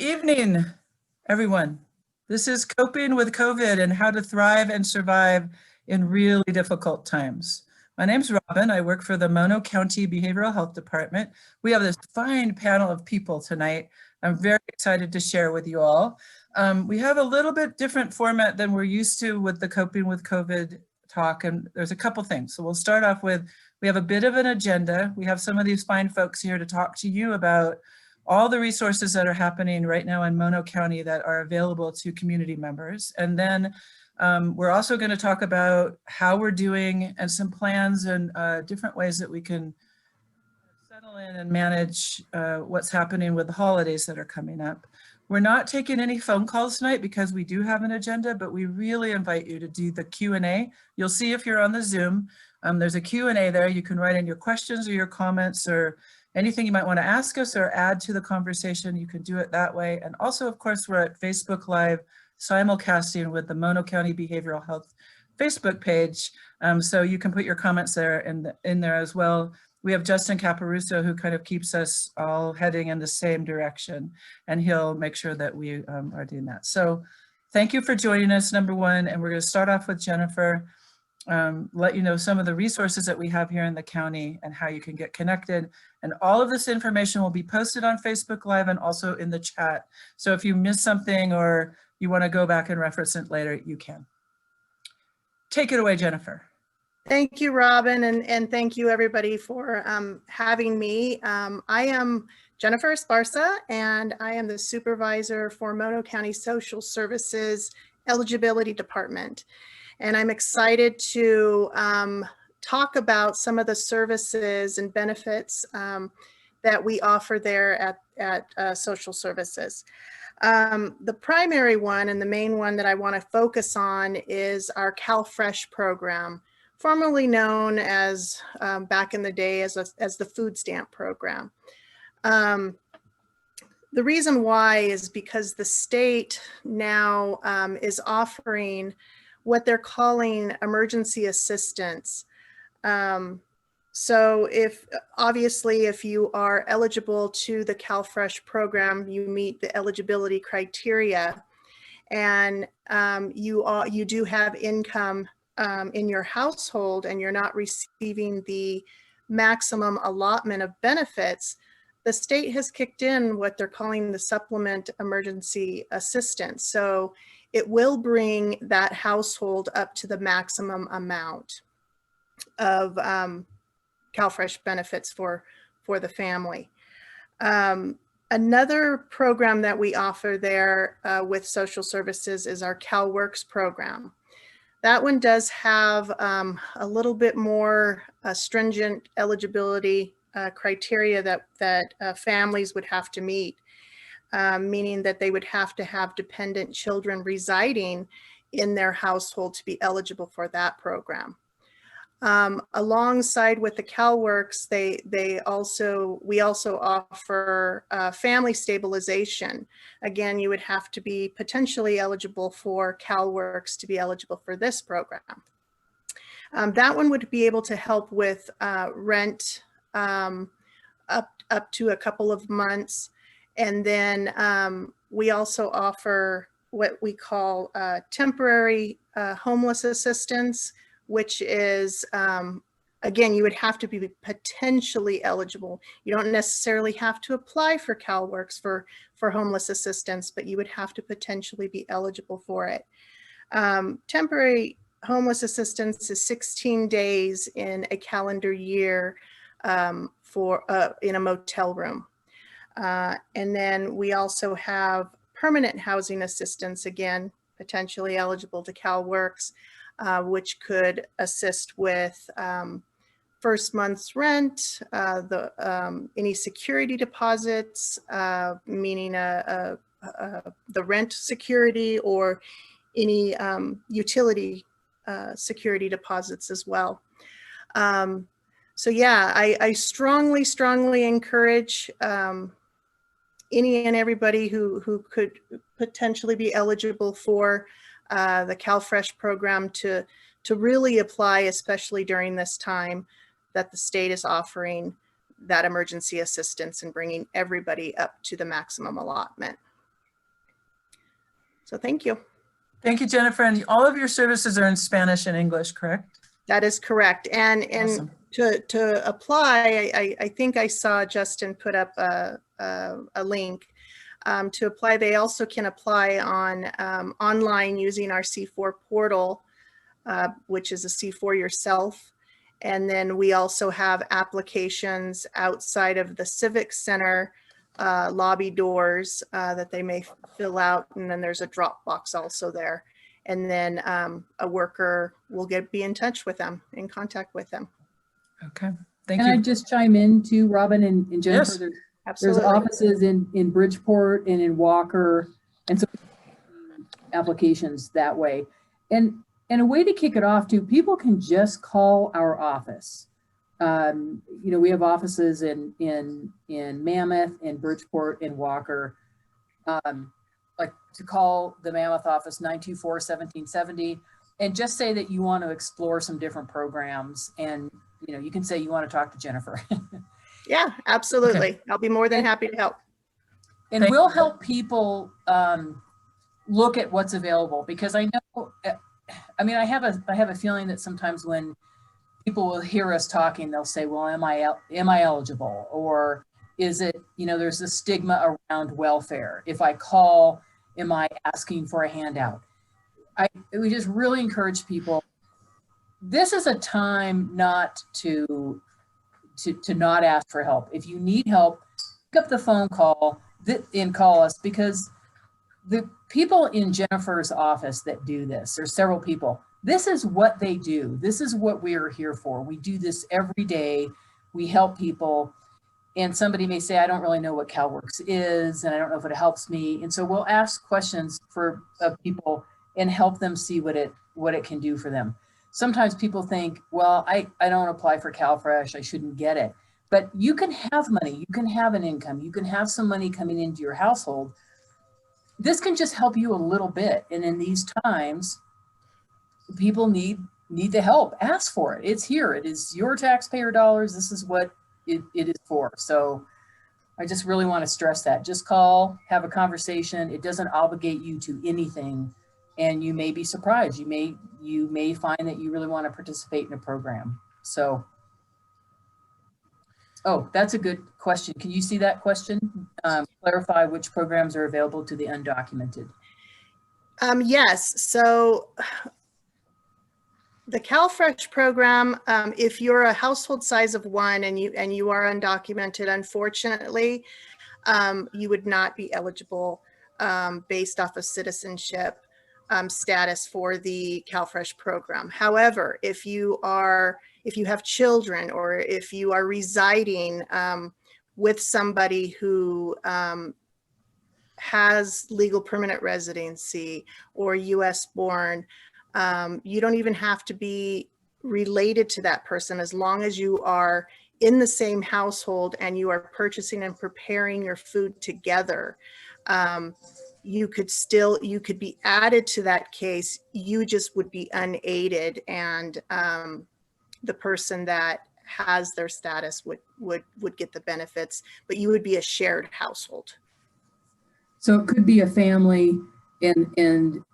evening, everyone. This is Coping with COVID and How to Thrive and Survive in Really Difficult Times. My name's Robin. I work for the Mono County Behavioral Health Department. We have this fine panel of people tonight. I'm very excited to share with you all. We have a little bit different format than we're used to with the Coping with COVID talk, and there's a couple things. So we'll start off with, we have a bit of an agenda. We have some of these fine folks here to talk to you about all the resources that are happening right now in Mono County that are available to community members. And then we're also going to talk about how we're doing and some plans and different ways that we can settle in and manage what's happening with the holidays that are coming up. We're not taking any phone calls tonight because we do have an agenda, but we really invite you to do the Q&A. You'll see if you're on the Zoom, there's a Q&A there. You can write in your questions or your comments or anything you might want to ask us or add to the conversation. You can do it that way. And also, of course, we're at Facebook Live simulcasting with the Mono County Behavioral Health Facebook page. So you can put your comments there in there as well. We have Justin Caparuso, who kind of keeps us all heading in the same direction, and he'll make sure that we are doing that. So thank you for joining us, number one. And we're going to start off with Jennifer. Let you know some of the resources that we have here in the county and how you can get connected. And all of this information will be posted on Facebook Live and also in the chat. So if you miss something or you want to go back and reference it later, you can. Take it away, Jennifer. Thank you, Robin, and thank you everybody for having me. I am Jennifer Esparza, and I am the supervisor for Mono County Social Services Eligibility Department. And I'm excited to talk about some of the services and benefits that we offer there at Social Services. The primary one and the main one that I want to focus on is our Calfresh program, formerly known as, back in the day, as the food stamp program. The reason why is because the state now is offering what they're calling emergency assistance. So obviously if you are eligible to the Calfresh program, you meet the eligibility criteria, and you do have income in your household and you're not receiving the maximum allotment of benefits, the state has kicked in what they're calling the supplement emergency assistance. So it will bring that household up to the maximum amount of Calfresh benefits for the family. Another program that we offer there with social services is our CalWorks program. That one does have a little bit more stringent eligibility criteria that families would have to meet. Meaning that they would have to have dependent children residing in their household to be eligible for that program. Alongside with the CalWorks, we also offer family stabilization. Again, you would have to be potentially eligible for CalWorks to be eligible for this program. That one would be able to help with rent up to a couple of months. And then we also offer what we call temporary homeless assistance, which is, again, you would have to be potentially eligible. You don't necessarily have to apply for CalWorks for homeless assistance, but you would have to potentially be eligible for it. Temporary homeless assistance is 16 days in a calendar year in a motel room. And then we also have permanent housing assistance, again, potentially eligible to CalWorks, which could assist with first month's rent, any security deposits, meaning the rent security, or any utility security deposits as well. So yeah, I strongly encourage any and everybody who could potentially be eligible for the Calfresh program to really apply, especially during this time that the state is offering that emergency assistance and bringing everybody up to the maximum allotment. So thank you. Thank you, Jennifer. And all of your services are in Spanish and English, correct? That is correct. And Awesome. to apply, I think I saw Justin put up a link. To apply, they also can apply on online using our C4 portal, which is a C4 yourself. And then we also have applications outside of the Civic Center lobby doors that they may fill out. And then there's a drop box also there. And then a worker will be in touch with them, in contact with them. Okay, thank Can you. I just chime in too, Robin and Jennifer? Yes. There's Absolutely. offices in Bridgeport and in Walker, and so applications that way. And a way to kick it off too, people can just call our office. You know, we have offices in Mammoth, in Bridgeport, in Walker. Like to call the Mammoth office 924-1770 and just say that you want to explore some different programs, and you know, you can say you want to talk to Jennifer. Yeah, absolutely. Okay. I'll be more than happy to help. And we'll help people look at what's available, because I know, I mean, I have a feeling that sometimes when people will hear us talking, they'll say, well, am I eligible? Or is it, you know, there's a stigma around welfare. If I call, am I asking for a handout? We just really encourage people. This is a time not to not ask for help. If you need help, pick up the phone call and call us, because the people in Jennifer's office that do this, there's several people, this is what they do. This is what we are here for. We do this every day. We help people. And somebody may say, I don't really know what CalWorks is, and I don't know if it helps me. And so we'll ask questions for people and help them see what it can do for them. Sometimes people think, well, I don't apply for Calfresh, I shouldn't get it. But you can have money, you can have an income, you can have some money coming into your household. This can just help you a little bit. And in these times, people need the help. Ask for it. It's here. It is your taxpayer dollars. This is what it is for. So I just really want to stress that. Just call, have a conversation. It doesn't obligate you to anything. And you may be surprised. You may find that you really want to participate in a program. So, oh, that's a good question. Can you see that question? Clarify which programs are available to the undocumented. Yes. So the Calfresh program, if you're a household size of 1 and you are undocumented, unfortunately, you would not be eligible based off of citizenship status for the Calfresh program. However, if you have children, or if you are residing with somebody who has legal permanent residency or US born, you don't even have to be related to that person, as long as you are in the same household and you are purchasing and preparing your food together. You could be added to that case. You just would be unaided, and the person that has their status would get the benefits, but you would be a shared household. So it could be a family, and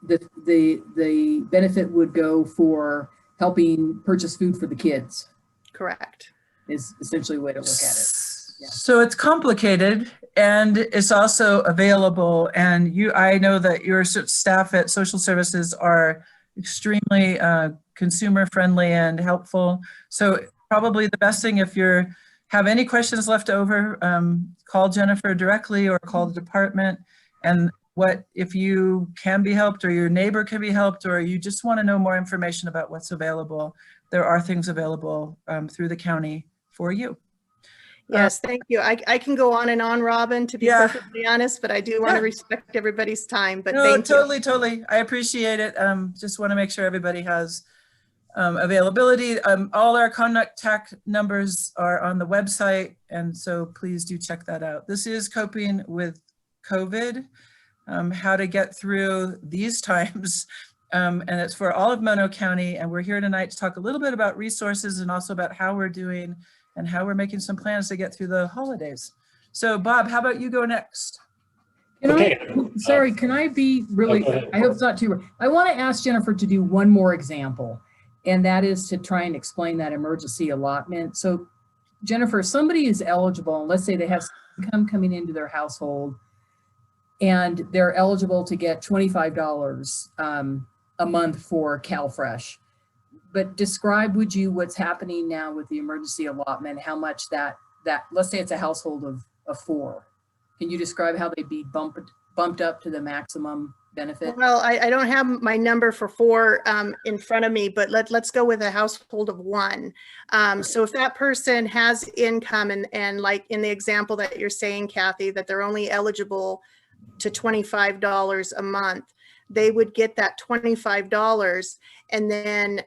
the benefit would go for helping purchase food for the kids. Correct. Is essentially a way to look at it. Yeah. So it's complicated, and it's also available. And I know that your staff at Social Services are extremely consumer friendly and helpful. So probably the best thing, if you have any questions left over, call Jennifer directly or call the department. And if you can be helped, or your neighbor can be helped, or you just want to know more information about what's available, there are things available through the county for you. Yes, thank you. I can go on and on, Robin, to be perfectly honest, but I do want to respect everybody's time. But no, thank you. Totally. I appreciate it. Just want to make sure everybody has availability. All our contact numbers are on the website, and so please do check that out. This is Coping with COVID, how to get through these times. And it's for all of Mono County. And we're here tonight to talk a little bit about resources, and also about how we're doing and how we're making some plans to get through the holidays. So Bob, how about you go next? Can Okay. Sorry, can I be really, go ahead. I hope it's not too, I want to ask Jennifer to do one more example, and that is to try and explain that emergency allotment. So Jennifer, somebody is eligible, and let's say they have income coming into their household, and they're eligible to get $25 a month for Calfresh. But describe, would you, what's happening now with the emergency allotment, how much that let's say it's a household of 4. Can you describe how they'd be bumped up to the maximum benefit? Well, I don't have my number for 4 in front of me, but let's go with a household of 1. So if that person has income and like in the example that you're saying, Kathy, that they're only eligible to $25 a month, they would get that $25. And then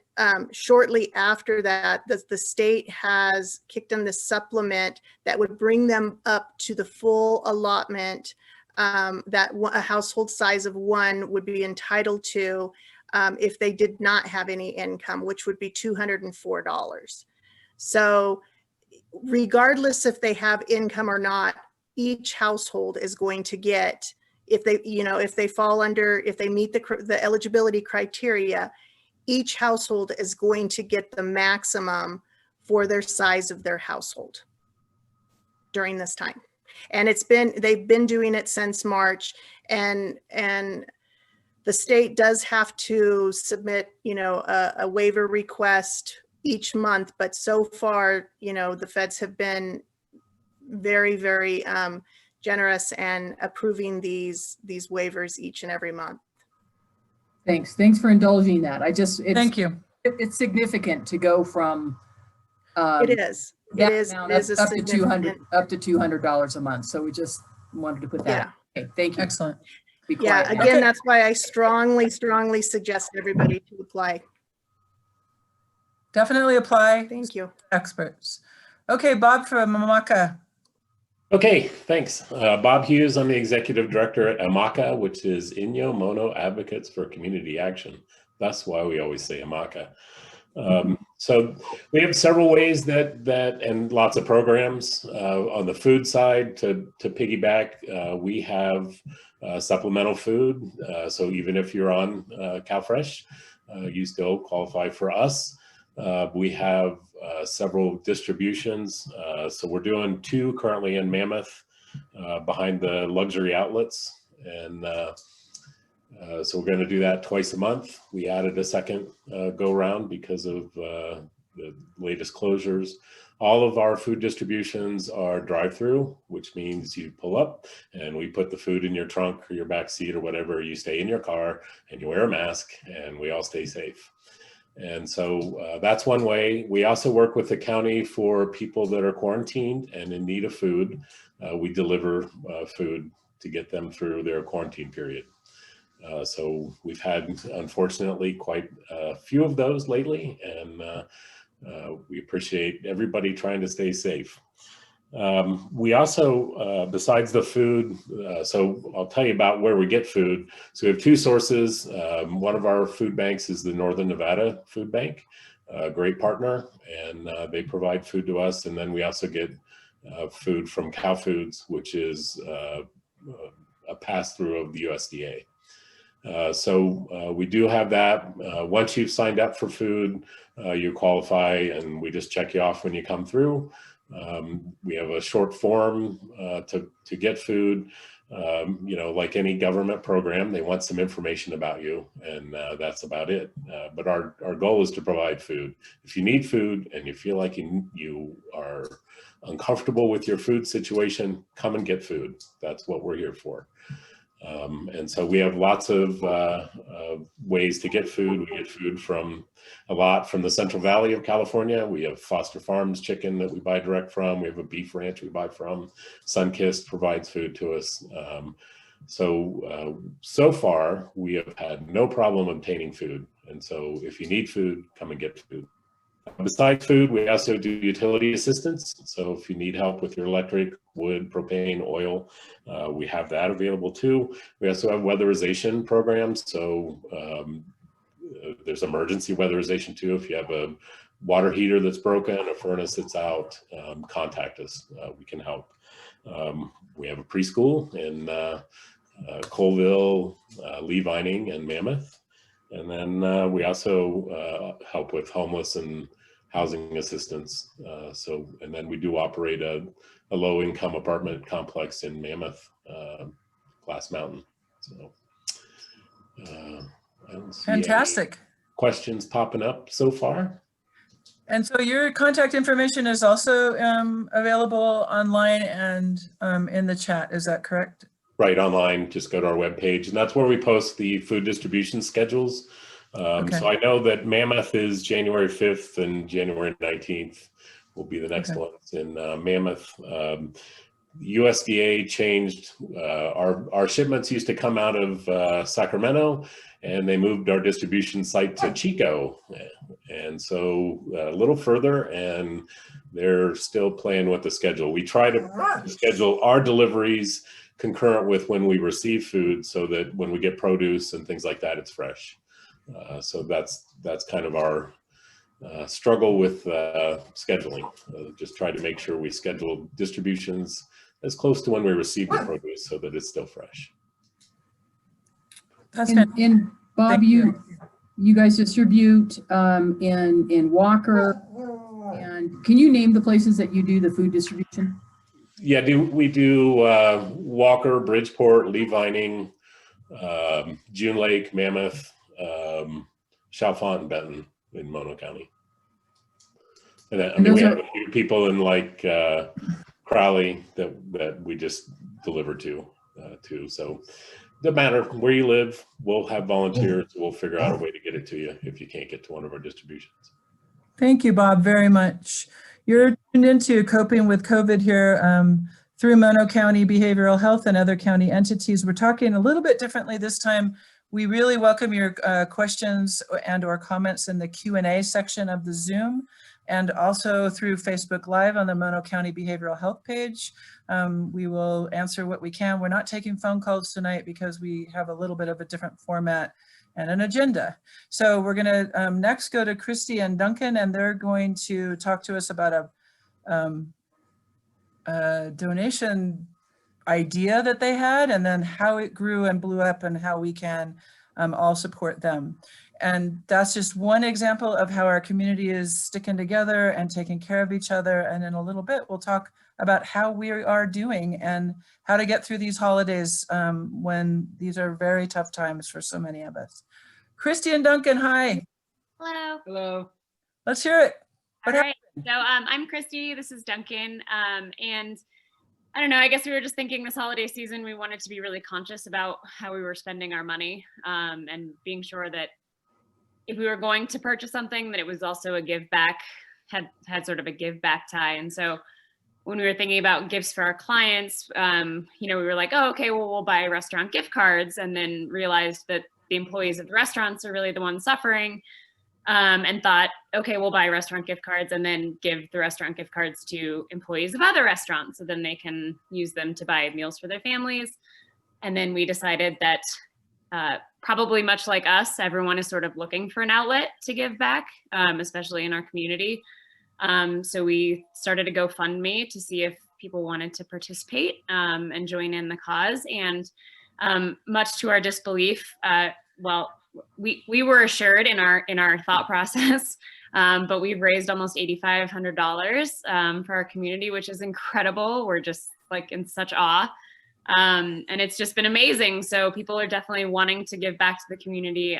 shortly after that, the state has kicked in the supplement that would bring them up to the full allotment that a household size of 1 would be entitled to if they did not have any income, which would be $204. So regardless if they have income or not, each household is going to get, if they fall under, if they meet the eligibility criteria, each household is going to get the maximum for their size of their household during this time. And they've been doing it since March, and the state does have to submit, a waiver request each month, but so far, the feds have been very, very generous and approving these waivers each and every month. Thanks for indulging that. Thank you. It's significant to go from It is. It is a up to $200 a month. So we just wanted to put that. Yeah. Okay, thank you. Excellent. Be quiet. Yeah, again, that's why I strongly suggest everybody to apply. Definitely apply. Thank you. Experts. Okay, Bob from Amaka. Okay, thanks. Bob Hughes, I'm the Executive Director at AMACA, which is Inyo Mono Advocates for Community Action. That's why we always say AMACA. So we have several ways that and lots of programs on the food side to piggyback. We have supplemental food. So even if you're on Calfresh, you still qualify for us. We have several distributions. So we're doing 2 currently in Mammoth behind the luxury outlets. And so we're going to do that twice a month. We added a second go round because of the latest closures. All of our food distributions are drive-through, which means you pull up and we put the food in your trunk or your back seat or whatever. You stay in your car and you wear a mask and we all stay safe. And so that's one way. We also work with the county for people that are quarantined and in need of food. We deliver food to get them through their quarantine period. So we've had, unfortunately, quite a few of those lately, and we appreciate everybody trying to stay safe. We also, besides the food, so I'll tell you about where we get food. So we have 2 sources. One of our food banks is the Northern Nevada Food Bank, a great partner, and they provide food to us. And then we also get food from Cow Foods, which is a pass-through of the USDA. So we do have that. Once you've signed up for food, you qualify, and we just check you off when you come through. We have a short form to get food. Like any government program, they want some information about you, and that's about it. But our goal is to provide food. If you need food and you feel like you are uncomfortable with your food situation, come and get food. That's what we're here for. And so we have lots of ways to get food. We get food from the Central Valley of California. We have Foster Farms chicken that we buy direct from. We have a beef ranch we buy from. Sunkist provides food to us. So far, we have had no problem obtaining food. And so if you need food, come and get food. Besides food, we also do utility assistance. So if you need help with your electric, wood, propane, oil, we have that available too. We also have weatherization programs. So there's emergency weatherization too. If you have a water heater that's broken, a furnace that's out, contact us. We can help. We have a preschool in Colville, Lee Vining, and Mammoth. And then we also help with homeless and housing assistance. And then we do operate a low-income apartment complex in Mammoth, Glass Mountain. So I don't see any Fantastic. questions popping up so far. And so your contact information is also available online and in the chat, is that correct? Right, online, just go to our webpage, and that's where we post the food distribution schedules. Okay. So I know that Mammoth is January 5th and January 19th will be the next Okay. ones. In Mammoth, USDA changed, our shipments used to come out of Sacramento, and they moved our distribution site to Chico. And so a little further, and they're still playing with the schedule. We try to schedule our deliveries concurrent with when we receive food, so that when we get produce and things like that, it's fresh. So that's kind of our struggle with scheduling. Just try to make sure we schedule distributions as close to when we receive the produce so that it's still fresh. That's And Bob, Thank you. you guys distribute in Walker, and can you name the places that you do the food distribution? Yeah, we do Walker, Bridgeport, Lee Vining, June Lake, Mammoth, Chalfont, and Benton in Mono County. And then, I mean, we have a few people in like Crowley that we just deliver to too. So no matter where you live, we'll have volunteers. We'll figure out a way to get it to you if you can't get to one of our distributions. Thank you, Bob, very much. You're tuned into Coping with COVID here through Mono County Behavioral Health and other county entities. We're talking a little bit differently this time. We really welcome your questions and or comments in the Q&A section of the Zoom, and also through Facebook Live on the Mono County Behavioral Health page. We will answer what we can. We're not taking phone calls tonight because we have a little bit of a different format and an agenda. So we're gonna next go to Christy and Duncan, and they're going to talk to us about a donation idea that they had, and then how it grew and blew up and how we can all support them. And that's just one example of how our community is sticking together and taking care of each other. And in a little bit, we'll talk about how we are doing and how to get through these holidays when these are very tough times for so many of us. Christy and Duncan, hi. Hello. Hello. Let's hear it. All right. So I'm Christy. This is Duncan. And I don't know, I guess we were just thinking this holiday season, we wanted to be really conscious about how we were spending our money and being sure that if we were going to purchase something, that it was also a give back, had sort of a give back tie. And so when we were thinking about gifts for our clients, we were like, oh, okay, well, we'll buy restaurant gift cards, and then realized that the employees of the restaurants are really the ones suffering, and thought, okay, we'll buy restaurant gift cards and then give the restaurant gift cards to employees of other restaurants, so then they can use them to buy meals for their families. And then we decided that probably much like us, everyone is sort of looking for an outlet to give back, especially in our community. So we started a GoFundMe to see if people wanted to participate and join in the cause. And much to our disbelief, we were assured in our thought process, but we've raised almost $8,500 for our community, which is incredible. We're just like in such awe. And it's just been amazing. So people are definitely wanting to give back to the community.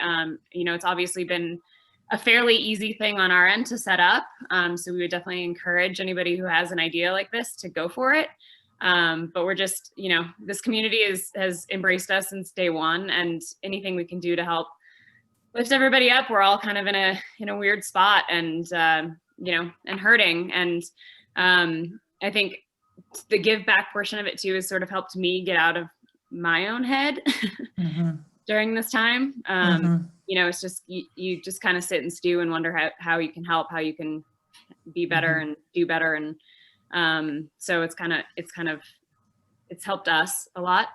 It's obviously been a fairly easy thing on our end to set up. So we would definitely encourage anybody who has an idea like this to go for it. But we're just, this community has embraced us since day one, and anything we can do to help lift everybody up. We're all kind of in a weird spot and, and hurting. And I think the give back portion of it too has sort of helped me get out of my own head during this time. It's just, you just kind of sit and stew and wonder how you can help, how you can be better and do better. And so it's helped us a lot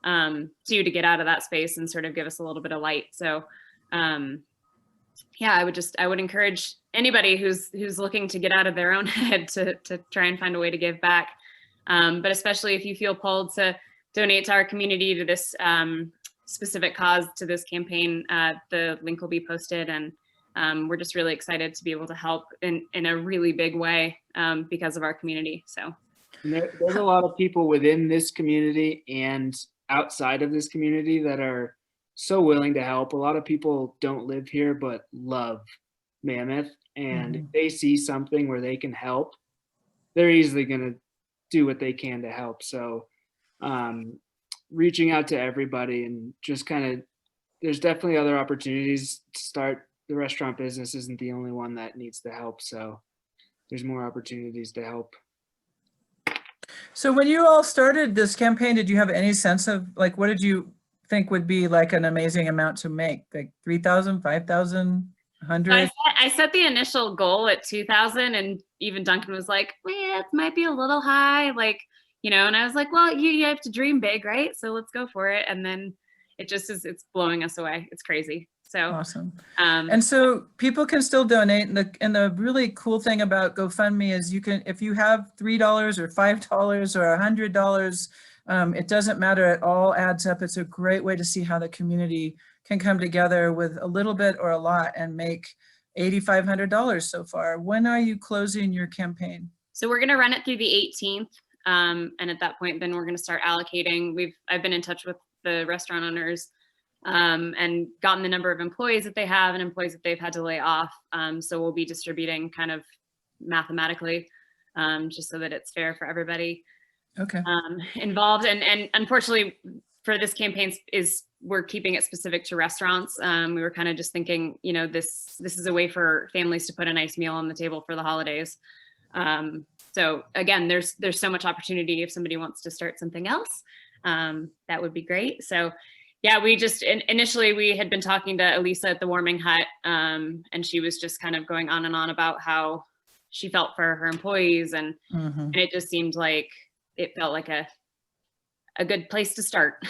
too, to get out of that space and sort of give us a little bit of light. So I would encourage anybody who's looking to get out of their own head to try and find a way to give back. But especially if you feel pulled to donate to our community to this specific cause, to this campaign, the link will be posted, and we're just really excited to be able to help in a really big way because of our community. So And there's a lot of people within this community and outside of this community that are so willing to help. A lot of people don't live here but love Mammoth, and if they see something where they can help, they're easily going to do what they can to help. So reaching out to everybody, and just kind of, there's definitely other opportunities to start. The restaurant business isn't the only one that needs the help, so there's more opportunities to help. So when you all started this campaign, did you have any sense of, like, what did you think would be like an amazing amount to make? Like 3,000, 5,000, So 100? I set the initial goal at 2,000, and even Duncan was like, well, it might be a little high, like, you know, and I was like, well, you have to dream big, right? So let's go for it. And then it just is, it's blowing us away. It's crazy. So Awesome. And so people can still donate. And the really cool thing about GoFundMe is you can, if you have $3 or $5 or $100, it doesn't matter. It all adds up. It's a great way to see how the community can come together with a little bit or a lot and make $8,500 so far. When are you closing your campaign? So we're going to run it through the 18th. And at that point, then we're going to start allocating. I've been in touch with the restaurant owners and gotten the number of employees that they have and employees that they've had to lay off. So we'll be distributing kind of mathematically, just so that it's fair for everybody involved. And unfortunately for this campaign we're keeping it specific to restaurants. We were kind of just thinking, you know, this is a way for families to put a nice meal on the table for the holidays. So again, there's so much opportunity if somebody wants to start something else, that would be great. So yeah, we just, initially we had been talking to Elisa at the Warming Hut, and she was just kind of going on and on about how she felt for her employees, and it just seemed like it felt like a good place to start.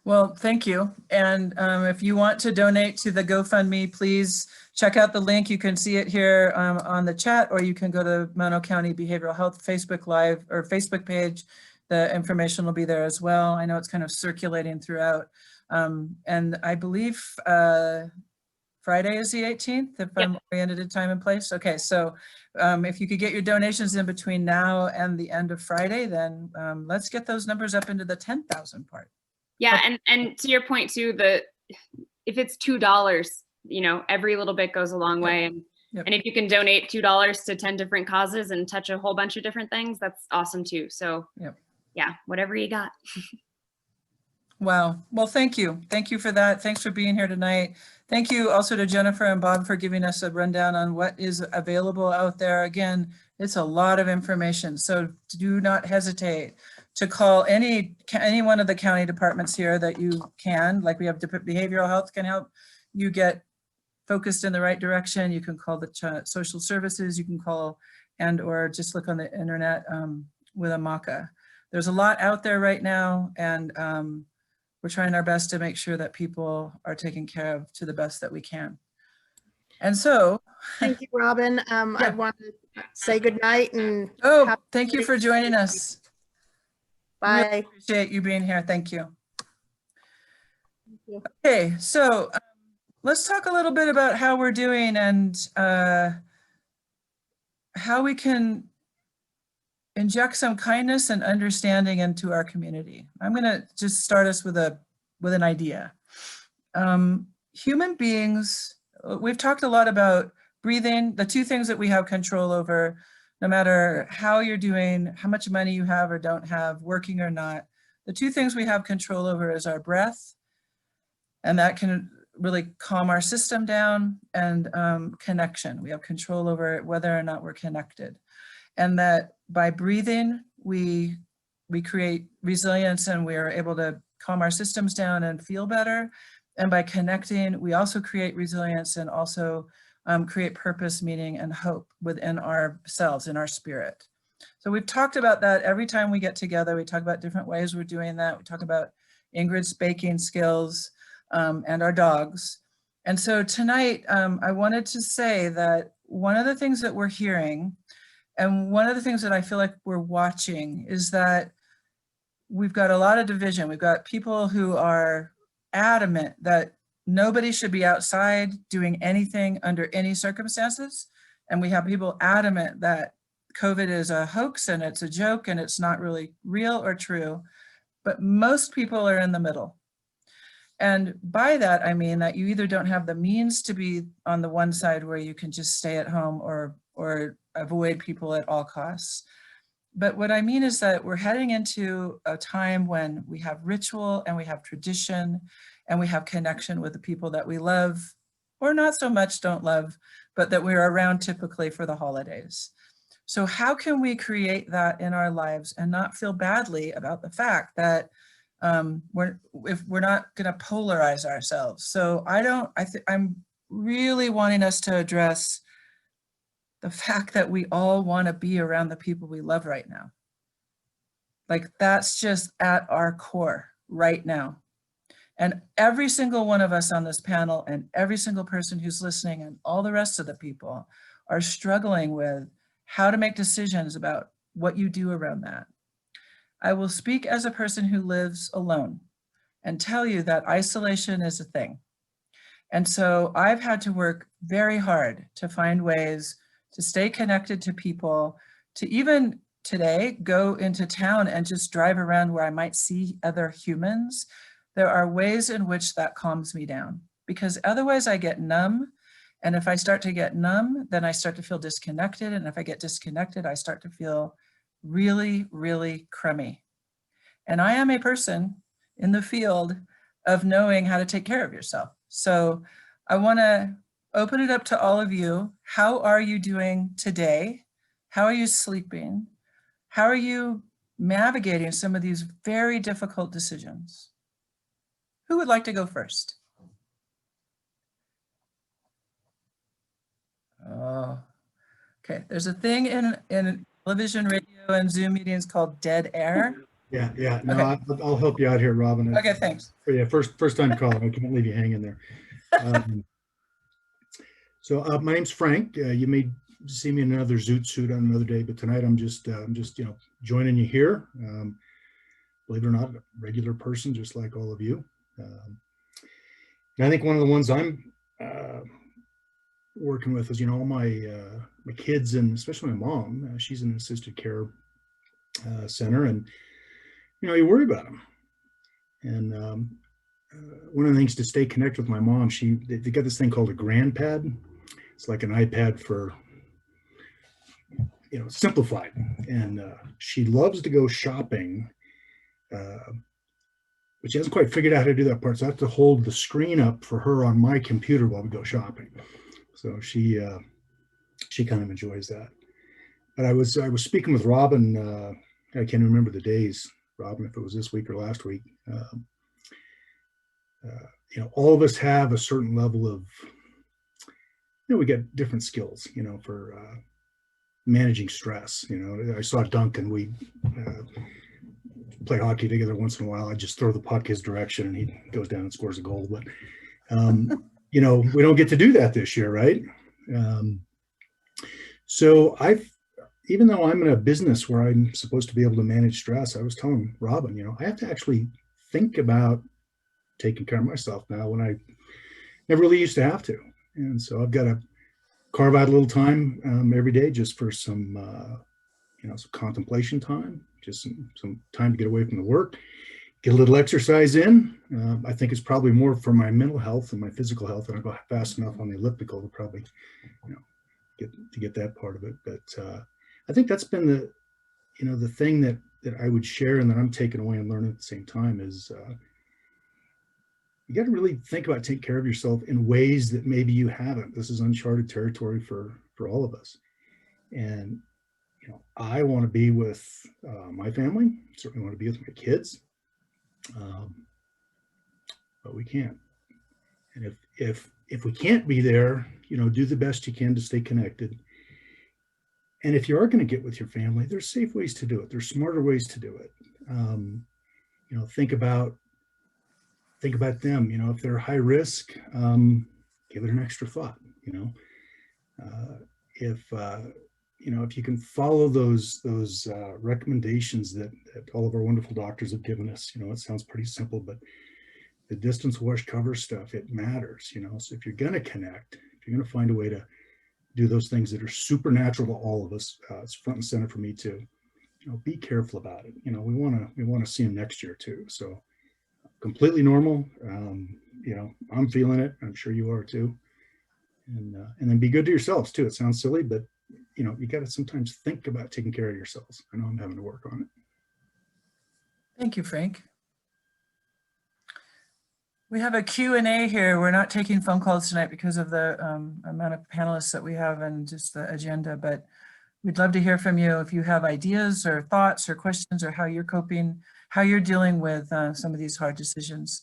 Well, thank you. And if you want to donate to the GoFundMe, please check out the link. You can see it here on the chat, or you can go to Mono County Behavioral Health Facebook Live or Facebook page. The information will be there as well. I know it's kind of circulating throughout. And I believe Friday is the 18th, if I'm oriented at time and place. Okay, so if you could get your donations in between now and the end of Friday, then let's get those numbers up into the 10,000 part. Yeah, and to your point too, if it's $2, you know, every little bit goes a long way. And and if you can donate $2 to 10 different causes and touch a whole bunch of different things, that's awesome too. So yeah, whatever you got. Wow. Well, thank you. Thank you for that. Thanks for being here tonight. Thank you also to Jennifer and Bob for giving us a rundown on what is available out there. Again, it's a lot of information, so do not hesitate to call any one of the county departments here that you can. Like, we have behavioral health can help you get focused in the right direction. You can call the social services, you can call or just look on the internet with Amaka. There's a lot out there right now, and we're trying our best to make sure that people are taken care of to the best that we can. And so, thank you, Robin. I want to say good night and thank you for joining us. Bye. Really appreciate you being here. Thank you. Okay, so let's talk a little bit about how we're doing and how we can inject some kindness and understanding into our community. I'm going to just start us with an idea. Human beings, we've talked a lot about breathing, the two things that we have control over, no matter how you're doing, how much money you have or don't have, working or not. The two things we have control over is our breath, and that can really calm our system down, and connection. We have control over whether or not we're connected. And that by breathing, we create resilience, and we are able to calm our systems down and feel better. And by connecting, we also create resilience and also create purpose, meaning, and hope within ourselves, in our spirit. So we've talked about that every time we get together. We talk about different ways we're doing that. We talk about Ingrid's baking skills and our dogs. And so tonight, I wanted to say that one of the things that we're hearing, and one of the things that I feel like we're watching, is that we've got a lot of division. We've got people who are adamant that nobody should be outside doing anything under any circumstances. And we have people adamant that COVID is a hoax and it's a joke and it's not really real or true. But most people are in the middle. And by that, I mean that you either don't have the means to be on the one side where you can just stay at home or avoid people at all costs. But what I mean is that we're heading into a time when we have ritual and we have tradition and we have connection with the people that we love or not so much don't love, but that we're around typically for the holidays. So how can we create that in our lives and not feel badly about the fact that we're not going to polarize ourselves? So I'm really wanting us to address the fact that we all want to be around the people we love right now. Like that's just at our core right now. And every single one of us on this panel and every single person who's listening and all the rest of the people are struggling with how to make decisions about what you do around that. I will speak as a person who lives alone and tell you that isolation is a thing. And so I've had to work very hard to find ways to stay connected to people, to even today go into town and just drive around where I might see other humans. There are ways in which that calms me down because otherwise I get numb. And if I start to get numb, then I start to feel disconnected. And if I get disconnected, I start to feel really, really crummy. And I am a person in the field of knowing how to take care of yourself. So I want to open it up to all of you. How are you doing today? How are you sleeping? How are you navigating some of these very difficult decisions? Who would like to go first? Oh, okay. There's a thing in television, radio, and Zoom meetings called dead air. Yeah. No, Okay. I'll help you out here, Robin. Okay, thanks. Yeah, first time call. I can't leave you hanging there. So my name's Frank. You may see me in another Zoot suit on another day, but tonight I'm just joining you here. Believe it or not, a regular person, just like all of you. And I think one of the ones I'm working with is, all my kids and especially my mom. She's in an assisted care center, and you worry about them. And one of the things to stay connected with my mom, they got this thing called a grandpad. It's like an iPad for, simplified. And she loves to go shopping, but she hasn't quite figured out how to do that part. So I have to hold the screen up for her on my computer while we go shopping. So she kind of enjoys that. But I was speaking with Robin. I can't remember the days, Robin, if it was this week or last week. All of us have a certain level of, we get different skills, for managing stress. I saw Duncan, we play hockey together once in a while. I just throw the puck his direction and he goes down and scores a goal. But, we don't get to do that this year, right? So even though I'm in a business where I'm supposed to be able to manage stress, I was telling Robin, I have to actually think about taking care of myself now when I never really used to have to. And so I've got to carve out a little time every day just for some contemplation time, just some time to get away from the work, get a little exercise in. I think it's probably more for my mental health and my physical health, and I go fast enough on the elliptical to probably, get that part of it. But I think that's been the thing that I would share and that I'm taking away and learning at the same time is you got to really think about taking care of yourself in ways that maybe you haven't. This is uncharted territory for all of us. And, I want to be with my family, certainly want to be with my kids, but we can't. And if we can't be there, do the best you can to stay connected. And if you are going to get with your family, there's safe ways to do it. There's smarter ways to do it. Think about them. If they're high risk, give it an extra thought. If if you can follow those recommendations that all of our wonderful doctors have given us, it sounds pretty simple, but the distance wash cover stuff, it matters, so if you're going to connect, if you're going to find a way to do those things that are supernatural to all of us, it's front and center for me too. Be careful about it. We want to see them next year too. So completely normal. I'm feeling it. I'm sure you are too. And then be good to yourselves too. It sounds silly, but you got to sometimes think about taking care of yourselves. I know I'm having to work on it. Thank you, Frank. We have a Q&A here. We're not taking phone calls tonight because of the amount of panelists that we have and just the agenda, but we'd love to hear from you if you have ideas or thoughts or questions or how you're coping, how you're dealing with some of these hard decisions.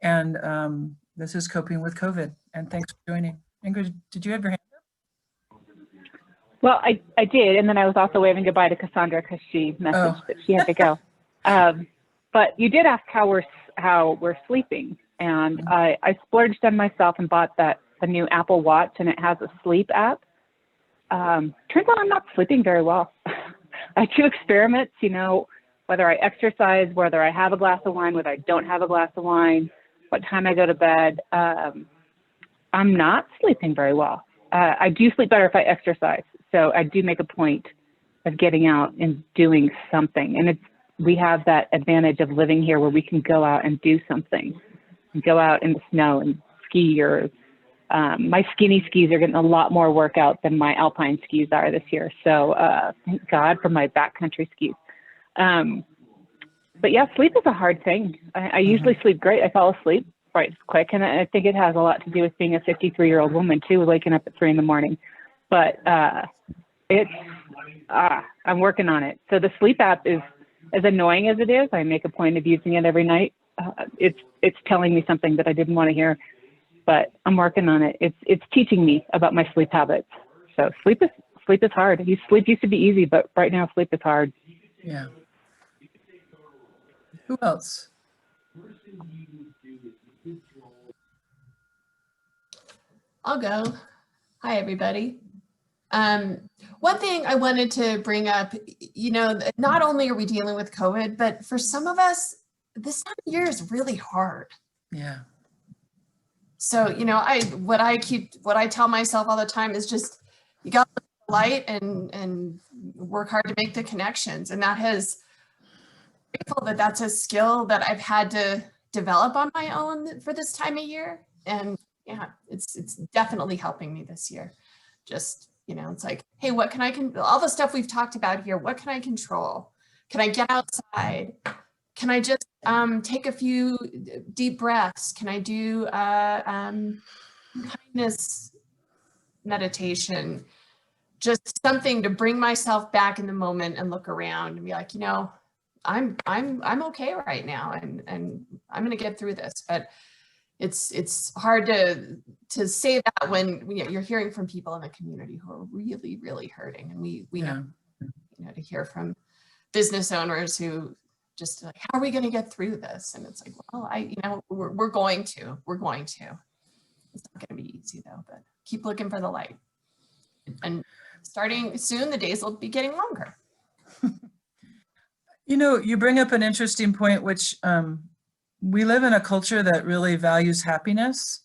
And this is Coping with COVID. And thanks for joining. Ingrid, did you have your hand up? Well, I did. And then I was also waving goodbye to Cassandra because she messaged that she had to go. But you did ask how we're sleeping. And I splurged on myself and bought the new Apple Watch, and it has a sleep app. Turns out I'm not sleeping very well. I do experiments, whether I exercise, whether I have a glass of wine, whether I don't have a glass of wine, what time I go to bed. I'm not sleeping very well. I do sleep better if I exercise. So I do make a point of getting out and doing something. And we have that advantage of living here where we can go out and do something. And go out in the snow and ski, or my skinny skis are getting a lot more workout than my alpine skis are this year. So thank God for my backcountry skis. But yeah, sleep is a hard thing. I usually sleep great. I fall asleep right quick. And I think it has a lot to do with being a 53-year-old woman too, waking up at 3 a.m. But I'm working on it. So the sleep app is as annoying as it is. I make a point of using it every night. It's telling me something that I didn't want to hear, but I'm working on it. It's teaching me about my sleep habits. So sleep is hard. Sleep used to be easy, but right now sleep is hard. Yeah. Who else? I'll go. Hi, everybody. One thing I wanted to bring up, not only are we dealing with COVID, but for some of us, this time of year is really hard. Yeah. So, what I tell myself all the time is just, you got to light and work hard to make the connections. And grateful that that's a skill that I've had to develop on my own for this time of year. And yeah, it's definitely helping me this year. Just, it's like, hey, what can all the stuff we've talked about here, what can I control? Can I get outside? Can I just take a few deep breaths? Can I do kindness meditation? Just something to bring myself back in the moment and look around and be like, I'm okay right now, and I'm going to get through this. But it's hard to say that when you're hearing from people in the community who are really, really hurting, and we know, to hear from business owners who just like, how are we going to get through this? And it's like, well, we're going to. It's not going to be easy though, but keep looking for the light. And starting soon, the days will be getting longer. You bring up an interesting point, which we live in a culture that really values happiness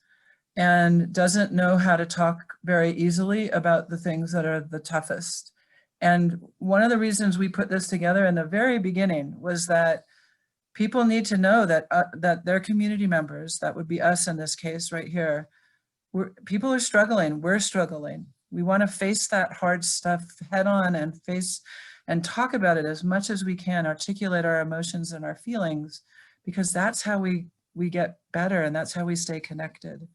and doesn't know how to talk very easily about the things that are the toughest. And one of the reasons we put this together in the very beginning was that people need to know that that their community members, that would be us in this case right here, people are struggling, we're struggling. We want to face that hard stuff head on and face and talk about it as much as we can, articulate our emotions and our feelings, because that's how we get better and that's how we stay connected.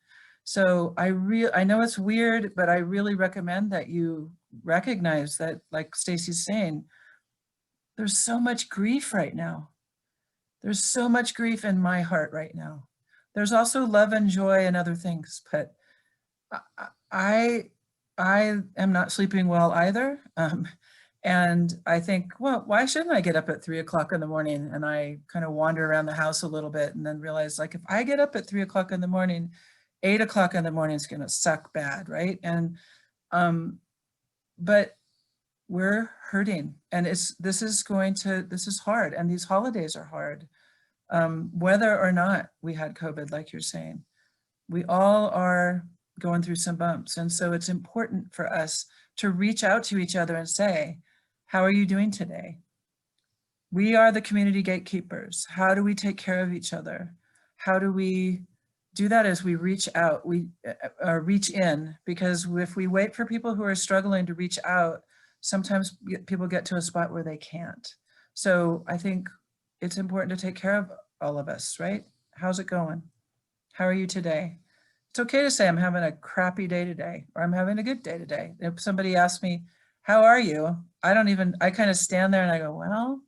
So I know it's weird, but I really recommend that you recognize that, like Stacy's saying, there's so much grief right now. There's so much grief in my heart right now. There's also love and joy and other things, but I am not sleeping well either. And I think, well, why shouldn't I get up at 3 o'clock in the morning? And I kind of wander around the house a little bit and then realize, like, if I get up at 3 o'clock in the morning, 8 o'clock in the morning is going to suck bad, right? And but we're hurting, and this is hard, and these holidays are hard. Whether or not we had COVID, like you're saying, we all are going through some bumps. And so it's important for us to reach out to each other and say, how are you doing today? We are the community gatekeepers. How do we take care of each other? How do we do that as we reach out, we reach in? Because if we wait for people who are struggling to reach out, sometimes people get to a spot where they can't. So I think it's important to take care of all of us, right? How's it going? How are you today? It's okay to say I'm having a crappy day today, or I'm having a good day today. If somebody asks me, how are you? I kind of stand there and I go, well,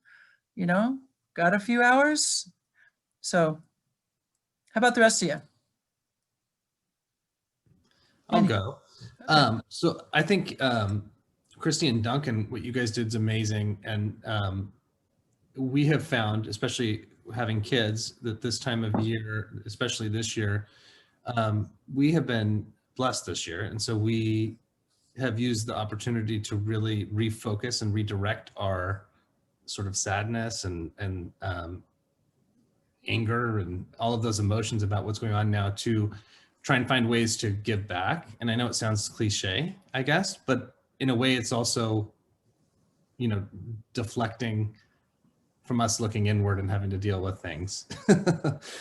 you know, got a few hours. So how about the rest of you? I'll go. Okay. So I think Christy and Duncan, what you guys did is amazing. And we have found, especially having kids, that this time of year, especially this year, we have been blessed this year. And so we have used the opportunity to really refocus and redirect our sort of sadness and anger and all of those emotions about what's going on now to try and find ways to give back. And I know it sounds cliche, I guess, but in a way it's also, you know, deflecting from us looking inward and having to deal with things.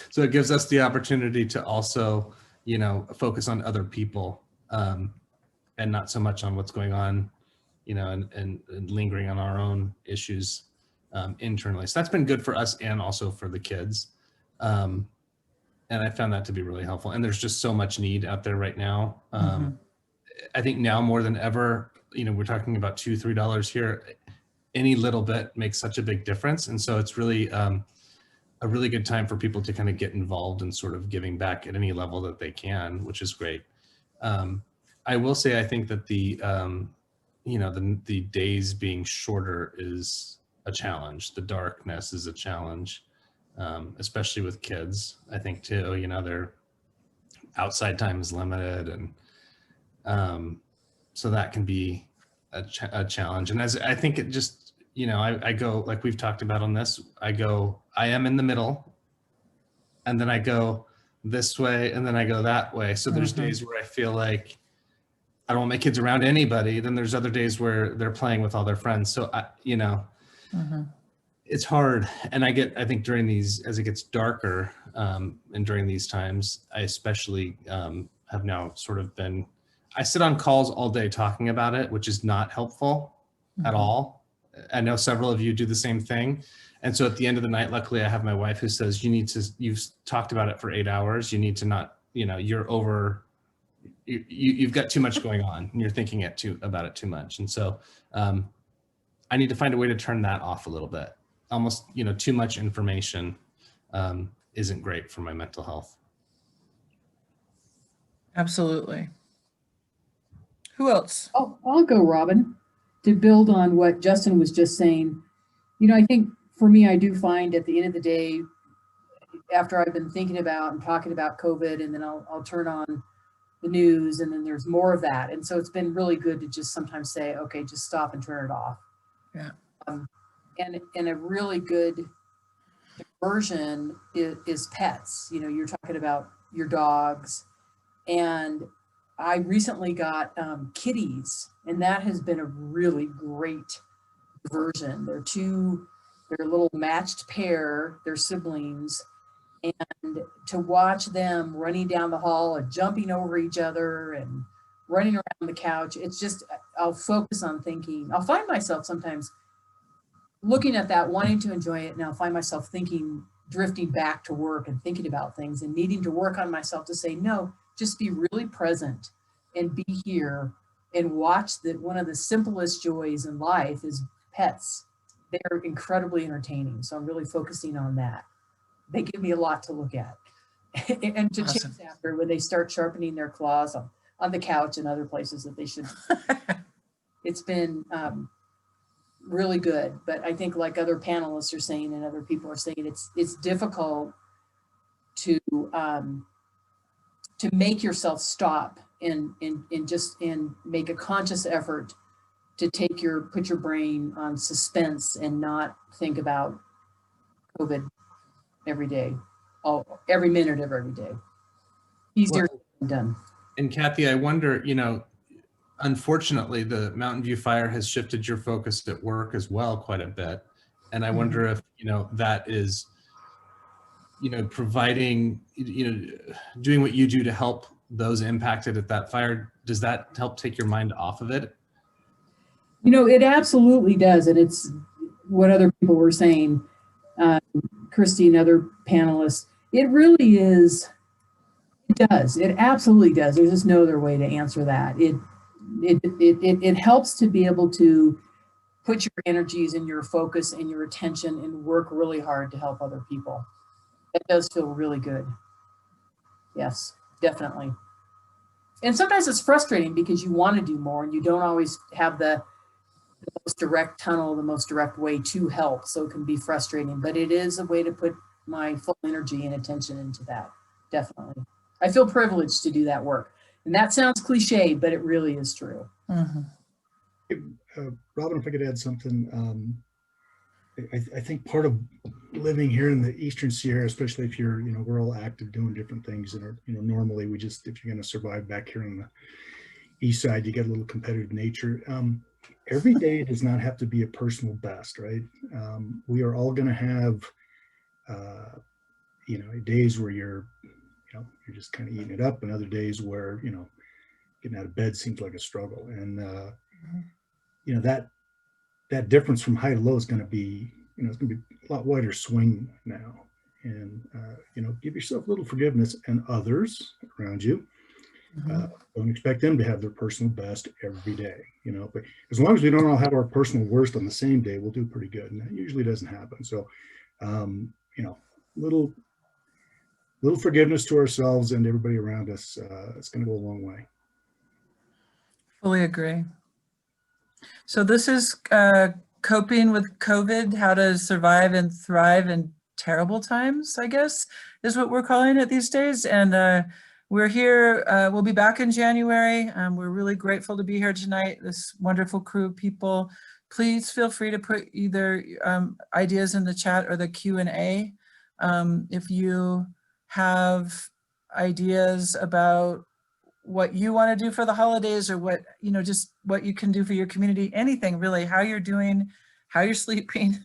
So it gives us the opportunity to also, you know, focus on other people and not so much on what's going on, you know, and lingering on our own issues internally. So that's been good for us and also for the kids. And I found that to be really helpful. And there's just so much need out there right now. I think now more than ever, you know, we're talking about $2, $3 here. Any little bit makes such a big difference. And so it's really a really good time for people to kind of get involved in sort of giving back at any level that they can, which is great. I will say, I think that the, you know, the days being shorter is a challenge. The darkness is a challenge, especially with kids, I think too, you know, their outside time is limited. And so that can be a challenge. And as I think it just, you know, I go, like we've talked about on this, I am in the middle, and then I go this way, and then I go that way. So there's days where I feel like I don't want my kids around anybody. Then there's other days where they're playing with all their friends. So you know, it's hard. And I think during these, as it gets darker, and during these times, I especially have now sort of I sit on calls all day talking about it, which is not helpful at all. I know several of you do the same thing. And so at the end of the night, luckily I have my wife who says, you've talked about it for 8 hours. You need to not, you know, you've got too much going on and you're thinking about it too much. And so I need to find a way to turn that off a little bit. Almost, you know, too much information isn't great for my mental health. Absolutely. Who else? Oh, I'll go, Robin, to build on what Justin was just saying. You know, I think for me, I do find at the end of the day, after I've been thinking about and talking about COVID, and then I'll turn on the news, and then there's more of that. And so it's been really good to just sometimes say, okay, just stop and turn it off. Yeah. And a really good diversion is pets. You know, you're talking about your dogs, and I recently got kitties, and that has been a really great diversion. They're a little matched pair, they're siblings, and to watch them running down the hall and jumping over each other and running around the couch, it's just, I'll focus on thinking. I'll find myself sometimes looking at that, wanting to enjoy it, and I'll find myself thinking, drifting back to work and thinking about things and needing to work on myself to say, no, just be really present and be here and watch that. One of the simplest joys in life is pets. They're incredibly entertaining. So I'm really focusing on that. They give me a lot to look at and to chase after when they start sharpening their claws on the couch and other places that they should. It's been really good. But I think, like other panelists are saying and other people are saying, it's difficult to make yourself stop and make a conscious effort put your brain on suspense and not think about COVID every day, every minute of every day. Easier said than done. And Kathy, I wonder, unfortunately, the Mountain View fire has shifted your focus at work as well quite a bit. And I wonder if, that is, providing, doing what you do to help those impacted at that fire. Does that help take your mind off of it? It absolutely does. And it's what other people were saying, Christy and other panelists, it really is, it does. It absolutely does. There's just no other way to answer that. It helps to be able to put your energies and your focus and your attention and work really hard to help other people. It does feel really good. Yes, definitely. And sometimes it's frustrating because you want to do more and you don't always have the most direct tunnel, the most direct way to help. So it can be frustrating, but it is a way to put my full energy and attention into that. Definitely. I feel privileged to do that work. And that sounds cliche, but it really is true. Robin, if I could add something, I think part of living here in the Eastern Sierra, especially if you're, we're all active doing different things and are, normally we just, if you're going to survive back here on the East Side, you get a little competitive nature. Every day does not have to be a personal best, right? We are all going to have, days where you're just kind of eating it up, and other days where, getting out of bed seems like a struggle. And, that difference from high to low is going to be, it's going to be a lot wider swing now. And, give yourself a little forgiveness and others around you. Don't expect them to have their personal best every day, but as long as we don't all have our personal worst on the same day, we'll do pretty good. And that usually doesn't happen. So, little forgiveness to ourselves and everybody around us, it's going to go a long way. Fully agree. So this is coping with COVID, how to survive and thrive in terrible times, I guess, is what we're calling it these days. And we're here, we'll be back in January. We're really grateful to be here tonight, this wonderful crew of people. Please feel free to put either ideas in the chat or the Q&A. If you have ideas about what you want to do for the holidays, or what, just what you can do for your community, anything really, how you're doing, how you're sleeping,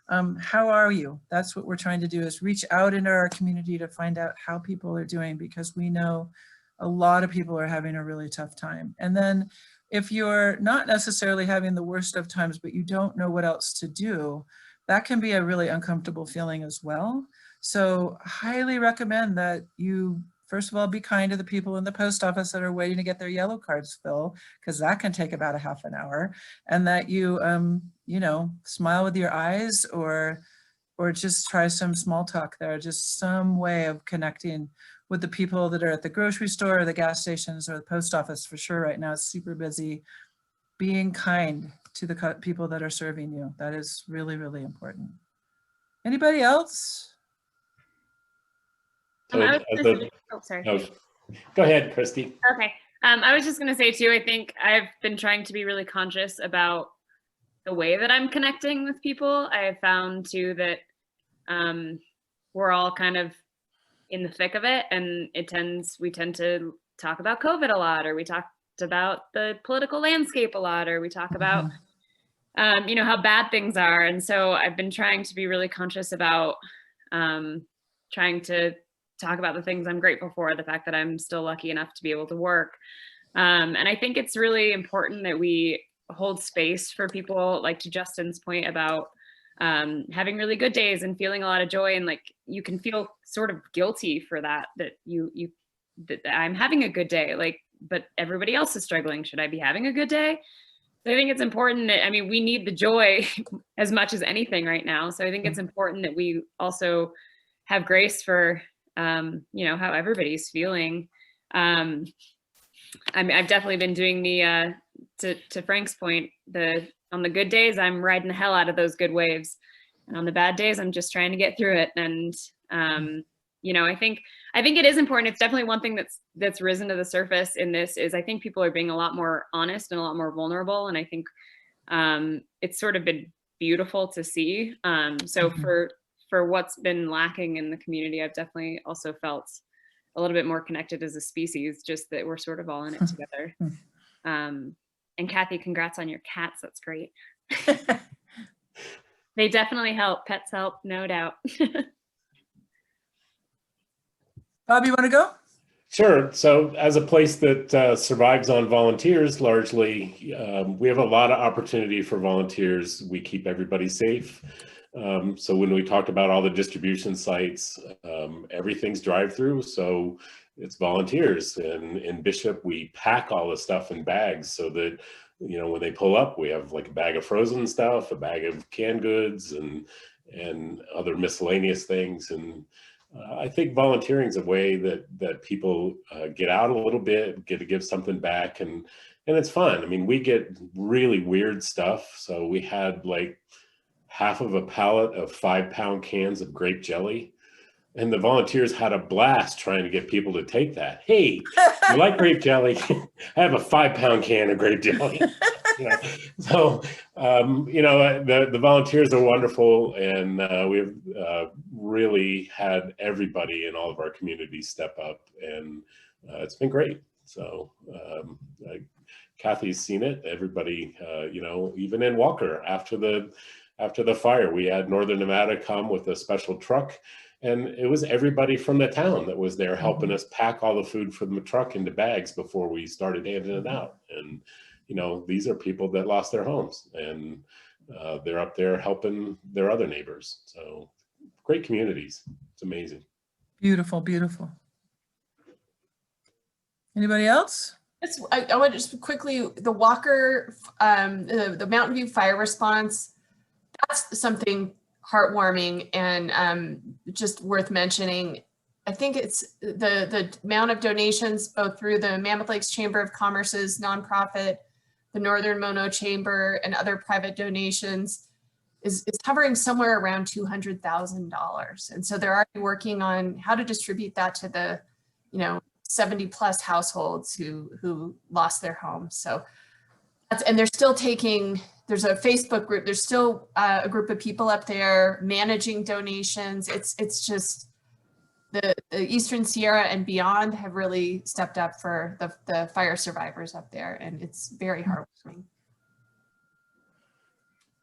how are you? That's what we're trying to do, is reach out into our community to find out how people are doing, because we know a lot of people are having a really tough time. And then if you're not necessarily having the worst of times, but you don't know what else to do, that can be a really uncomfortable feeling as well. So highly recommend that you, first of all, be kind to the people in the post office that are waiting to get their yellow cards filled, because that can take about a half an hour, and that you, smile with your eyes, or just try some small talk there, just some way of connecting with the people that are at the grocery store or the gas stations or the post office. For sure, right now it's super busy. Being kind to the people that are serving you, that is really, really important. Anybody else? Sorry. Go ahead, Christy. Okay. I was just going to say too, I think I've been trying to be really conscious about the way that I'm connecting with people. I have found too that we're all kind of in the thick of it, and we tend to talk about COVID a lot, or we talked about the political landscape a lot, or we talk about how bad things are. And so I've been trying to be really conscious about trying to talk about the things I'm grateful for, the fact that I'm still lucky enough to be able to work. And I think it's really important that we hold space for people, like to Justin's point about having really good days and feeling a lot of joy. And like, you can feel sort of guilty for that I'm having a good day, like, but everybody else is struggling. Should I be having a good day? So I think it's important that, we need the joy as much as anything right now. So I think it's important that we also have grace for how everybody's feeling. I've definitely been doing the to Frank's point, on the good days I'm riding the hell out of those good waves, and on the bad days I'm just trying to get through it. And I think it is important. It's definitely one thing that's risen to the surface in this, is I think people are being a lot more honest and a lot more vulnerable, and I think it's sort of been beautiful to see. So for what's been lacking in the community, I've definitely also felt a little bit more connected as a species, just that we're sort of all in it together. And Kathy, congrats on your cats. That's great. They definitely help. Pets help, no doubt. Bob, you want to go? Sure. So as a place that survives on volunteers largely, we have a lot of opportunity for volunteers. We keep everybody safe. So when we talked about all the distribution sites, everything's drive-through. So it's volunteers. And in Bishop, we pack all the stuff in bags so that, you know, when they pull up, we have like a bag of frozen stuff, a bag of canned goods, and other miscellaneous things. And I think volunteering is a way that people get out a little bit, get to give something back, and it's fun. I mean, we get really weird stuff. So we had like half of a pallet of 5-pound cans of grape jelly, and the volunteers had a blast trying to get people to take that. Hey, you like grape jelly? I have a 5-pound can of grape jelly. You know? So, you know, the volunteers are wonderful, and we've really had everybody in all of our communities step up, and it's been great. So Kathy's seen it. Everybody, you know, even in Walker after the fire, we had Northern Nevada come with a special truck. And it was everybody from the town that was there helping us pack all the food from the truck into bags before we started handing it out. And, you know, these are people that lost their homes, and they're up there helping their other neighbors. So great communities. It's amazing. Beautiful, beautiful. Anybody else? I want to just quickly, the Walker, the Mountain View fire response, that's something heartwarming and just worth mentioning. I think it's the amount of donations both through the Mammoth Lakes Chamber of Commerce's nonprofit, the Northern Mono Chamber, and other private donations is hovering somewhere around $200,000. And so they're already working on how to distribute that to the, you know, 70 plus households who lost their homes. So and they're still taking, there's a Facebook group, there's still a group of people up there managing donations. It's just the Eastern Sierra and beyond have really stepped up for the fire survivors up there, and it's very heartwarming.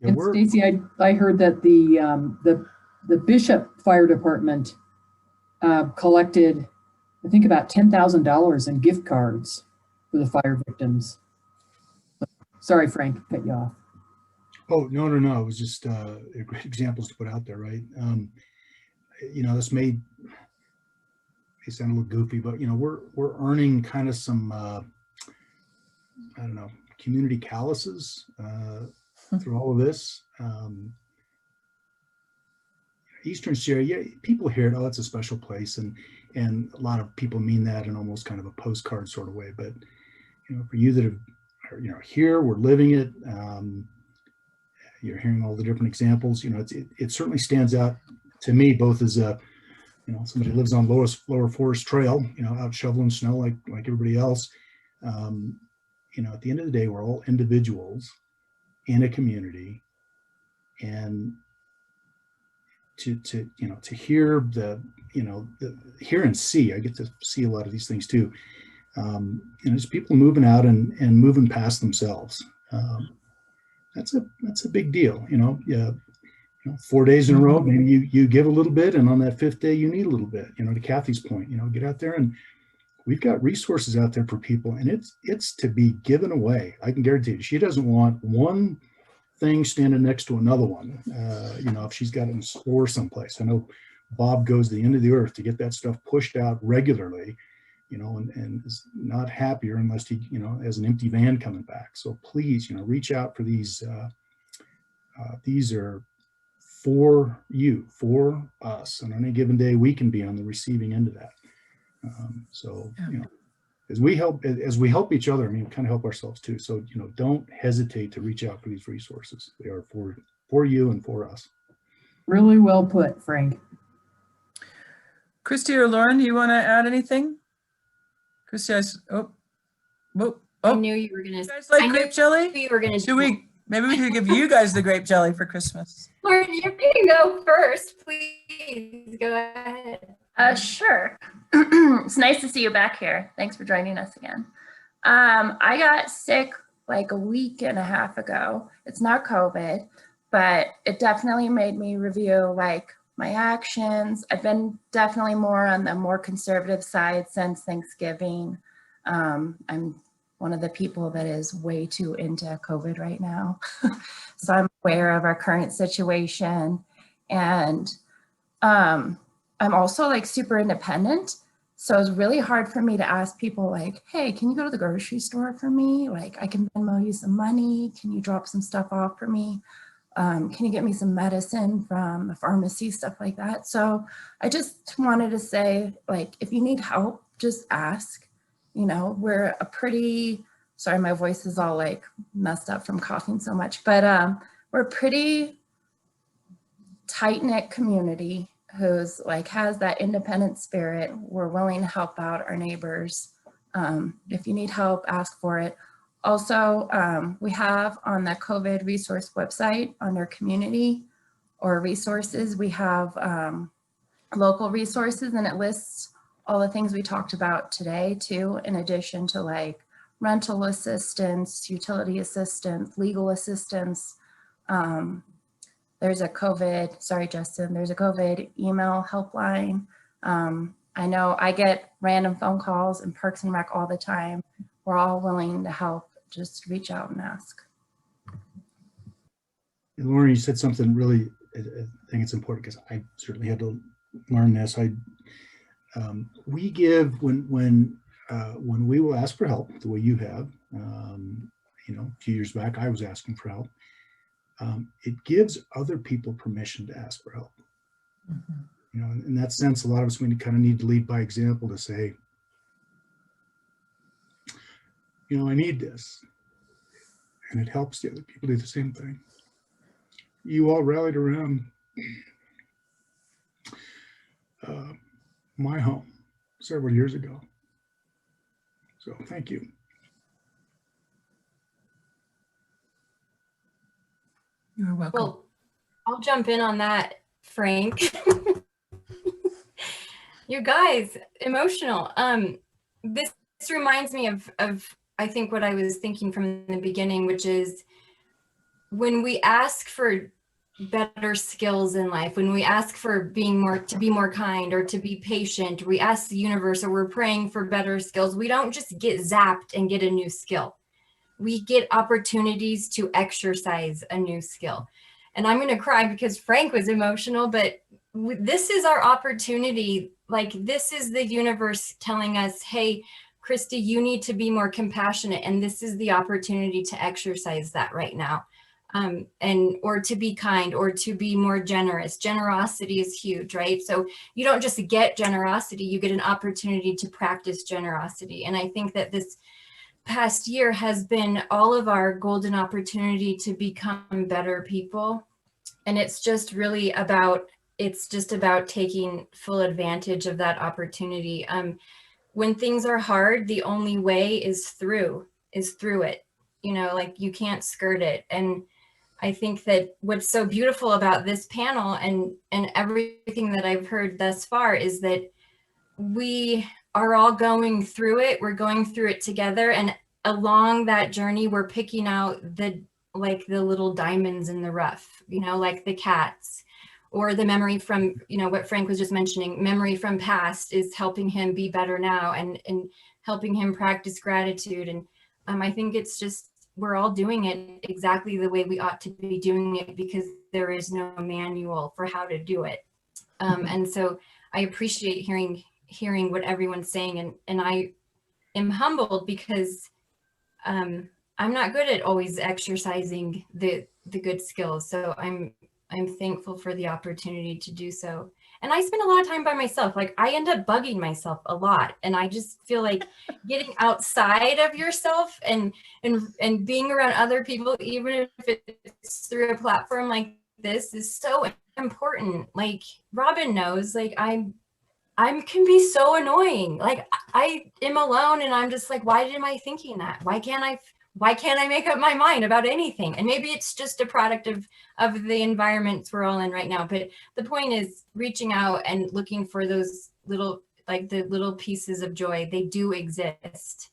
Yeah, And Stacy, I heard that the Bishop Fire Department collected, I think, about $10,000 in gift cards for the fire victims. Sorry, Frank, cut you off. Oh, no. It was just great examples to put out there, right? You know, this may sound a little goofy, but, you know, we're earning kind of some, I don't know, community calluses through all of this. Eastern Sierra, yeah, people hear it, oh, it's a special place. And a lot of people mean that in almost kind of a postcard sort of way. But, you know, for you that are, you know, here, we're living it. You're hearing all the different examples. You know, it certainly stands out to me, both as a, you know, somebody who lives on Lower Forest Trail, you know, out shoveling snow like everybody else. You know, at the end of the day, we're all individuals in a community, and to you know, to hear hear and see, I get to see a lot of these things too. You know, there's people moving out and moving past themselves. That's a big deal. You know, yeah. You know, 4 days in a row, maybe you give a little bit, and on that 5th day, you need a little bit. You know, to Kathy's point, you know, get out there, and we've got resources out there for people, and it's to be given away. I can guarantee you, she doesn't want one thing standing next to another one. You know, if she's got it in store someplace. I know Bob goes to the end of the earth to get that stuff pushed out regularly. You know, and is not happier unless he, you know, has an empty van coming back. So please, you know, reach out for these. These are for you, for us, and on any given day we can be on the receiving end of that. So, you know, as we help each other, I mean, we kind of help ourselves too. So, you know, don't hesitate to reach out for these resources. They are for you and for us. Really well put, Frank. Christy or Lauren, do you want to add anything? Christy, I knew you were gonna. You guys like grape jelly? You were gonna. Should we Maybe we could give you guys the grape jelly for Christmas. Lauren, you can go first, please. Go ahead. Sure. It's nice to see you back here. Thanks for joining us again. I got sick like a week and a half ago. It's not COVID, but it definitely made me review like my actions. I've been definitely more on the more conservative side since Thanksgiving. I'm one of the people that is way too into COVID right now. So I'm aware of our current situation. And I'm also like super independent. So it's really hard for me to ask people like, hey, can you go to the grocery store for me? Like I can Venmo you some money. Can you drop some stuff off for me? Can you get me some medicine from the pharmacy, stuff like that. So I just wanted to say, like, if you need help, just ask. You know, we're a pretty, sorry, my voice is all like messed up from coughing so much, but we're a pretty tight-knit community who's like has that independent spirit. We're willing to help out our neighbors. If you need help, ask for it. Also, we have on the COVID resource website under community or resources, we have local resources, and it lists all the things we talked about today too, in addition to like rental assistance, utility assistance, legal assistance. There's a COVID, sorry, Justin, there's a COVID email helpline. I know I get random phone calls in Parks and Rec all the time. We're all willing to help. Just reach out and ask. And Lauren, you said something really, I think it's important because I certainly had to learn this. We give when we will ask for help the way you have, you know, a few years back, I was asking for help. It gives other people permission to ask for help. Mm-hmm. You know, in that sense, a lot of us kind of need to lead by example to say, you know, I need this. And it helps the other people do the same thing. You all rallied around my home several years ago. So thank you. You're welcome. Well, I'll jump in on that, Frank. You guys, emotional. This reminds me of I think what I was thinking from the beginning, which is when we ask for better skills in life, when we ask for to be more kind or to be patient, we ask the universe or we're praying for better skills. We don't just get zapped and get a new skill. We get opportunities to exercise a new skill. And I'm going to cry because Frank was emotional, but this is our opportunity. Like this is the universe telling us, hey, Christy, you need to be more compassionate. And this is the opportunity to exercise that right now. Or to be kind or to be more generous. Generosity is huge, right? So you don't just get generosity, you get an opportunity to practice generosity. And I think that this past year has been all of our golden opportunity to become better people. And it's just really about, taking full advantage of that opportunity. When things are hard, the only way is through it. You know, like you can't skirt it. And I think that what's so beautiful about this panel and everything that I've heard thus far is that we are all going through it. We're going through it together. And along that journey, we're picking out the little diamonds in the rough, you know, like the cats or the memory from, you know, what Frank was just mentioning, memory from past is helping him be better now and helping him practice gratitude. And I think it's just, we're all doing it exactly the way we ought to be doing it because there is no manual for how to do it. And so I appreciate hearing what everyone's saying. And I am humbled because I'm not good at always exercising the good skills. So I'm thankful for the opportunity to do so. And I spend a lot of time by myself. Like I end up bugging myself a lot. And I just feel like getting outside of yourself and being around other people, even if it's through a platform like this, is so important. Like Robin knows, like I can be so annoying. Like I am alone and I'm just like, why am I thinking that? Why why can't I make up my mind about anything? And maybe it's just a product of the environments we're all in right now. But the point is reaching out and looking for those little, like the little pieces of joy. They do exist,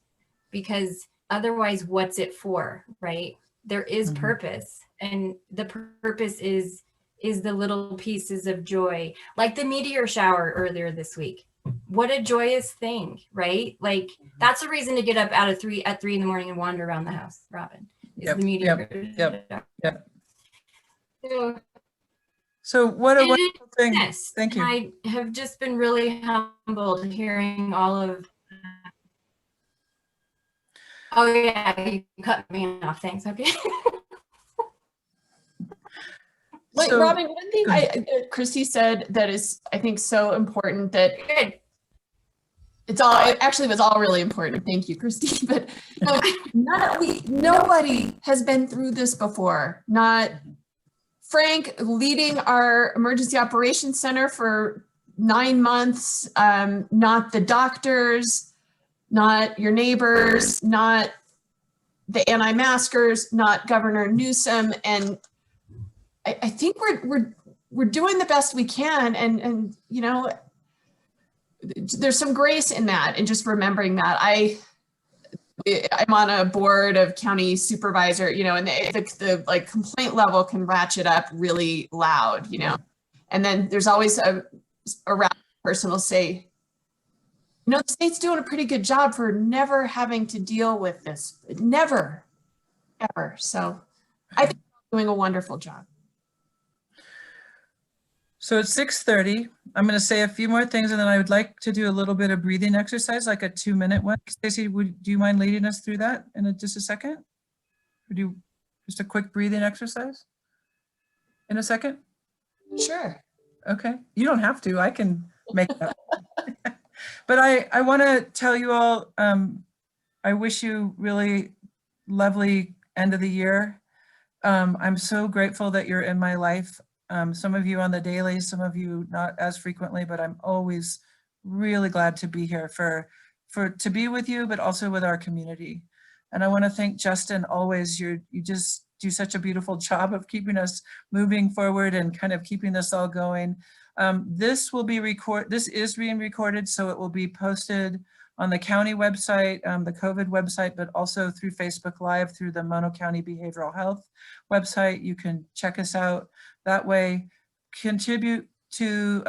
because otherwise what's it for, right? There is purpose, and the purpose is the little pieces of joy, like the meteor shower earlier this week. What a joyous thing, right? Like that's a reason to get up at 3 in the morning and wander around the house, Robin. Is the meteor. Yep. So, So what a it wonderful thing. exists, Thank you. and I have just been really humbled hearing all of. Oh yeah, you cut me off. Thanks. Okay. Like, So- Robin, one thing Christy said that is, I think, so important that it's all, it actually was all really important. Thank you, Christy. But nobody has been through this before. Not Frank leading our emergency operations center for 9 months, not the doctors, not your neighbors, not the anti-maskers, not Governor Newsom. And I think we're doing the best we can, and you know, there's some grace in that, and just remembering that. I'm on a board of county supervisor, you know, and the like complaint level can ratchet up really loud, you know, and then there's always a person will say, you know, the state's doing a pretty good job for never having to deal with this, never, ever. So I think we're doing a wonderful job. So it's 6:30. I'm going to say a few more things, and then I would like to do a little bit of breathing exercise, like a 2-minute one. Stacey, do you mind leading us through that in just a second? Or do you, just a quick breathing exercise in a second? Sure. Okay. You don't have to. I can make it up. But I want to tell you all, I wish you really lovely end of the year. I'm so grateful that you're in my life. Some of you on the daily, some of you not as frequently, but I'm always really glad to be here to be with you, but also with our community. And I want to thank Justin always. You just do such a beautiful job of keeping us moving forward and kind of keeping this all going. This is being recorded, so it will be posted on the county website, the COVID website, but also through Facebook Live, through the Mono County Behavioral Health website. You can check us out that way. Contribute to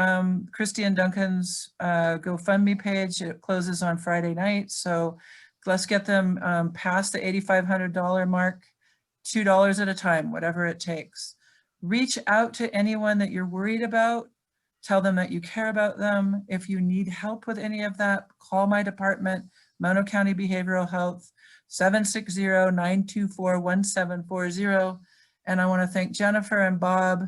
Christy and Duncan's GoFundMe page. It closes on Friday night, so let's get them past the $8,500 mark, $2 at a time, whatever it takes. Reach out to anyone that you're worried about. Tell them that you care about them. If you need help with any of that, call my department, Mono County Behavioral Health, 760-924-1740. And I want to thank Jennifer and Bob,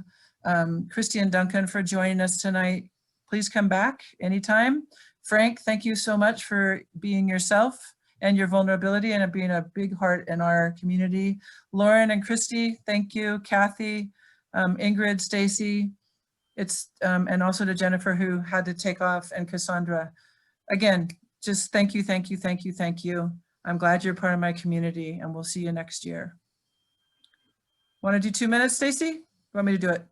Christy and Duncan for joining us tonight. Please come back anytime. Frank, thank you so much for being yourself and your vulnerability and being a big heart in our community. Lauren and Christy, thank you. Kathy, Ingrid, Stacy, and also to Jennifer who had to take off, and Cassandra. Again, just thank you, thank you, thank you, thank you. I'm glad you're part of my community, and we'll see you next year. Want to do 2 minutes, Stacy? Want me to do it?